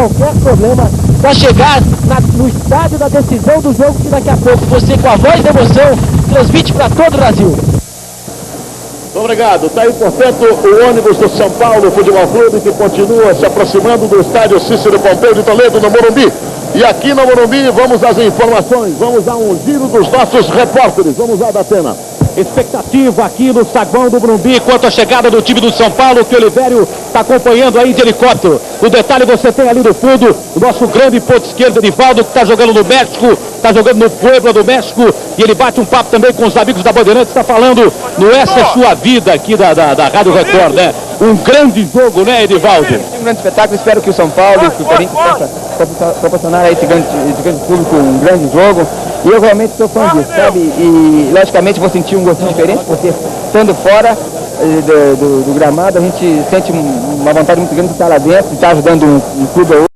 qualquer problema para chegar no estádio da decisão do jogo, que daqui a pouco você, com a voz da emoção, transmite para todo o Brasil. Obrigado. Está aí, portanto, o ônibus do São Paulo Futebol Clube, que continua se aproximando do estádio Cícero Pompeu de Toledo, no Morumbi. E aqui no Morumbi, vamos às informações, vamos a um giro dos nossos repórteres. Vamos lá, Datena. Expectativa aqui no saguão do Morumbi quanto à chegada do time do São Paulo, que o Olivério está acompanhando aí de helicóptero. O detalhe você tem ali no fundo o nosso grande ponto esquerdo, Edivaldo, que está jogando no México, está jogando no Puebla do México, e ele bate um papo também com os amigos da Bandeirantes, está falando no Essa é Sua Vida aqui da Rádio Record, né? Um grande jogo, né, Edivaldo? Um grande espetáculo, espero que o São Paulo e o Corinthians possa proporcionar a esse grande público um grande jogo. E eu realmente estou fã disso, sabe? E logicamente vou sentir um gostinho diferente, porque estando fora do gramado, a gente sente uma vontade muito grande de estar lá dentro, de estar ajudando um clube ou outro.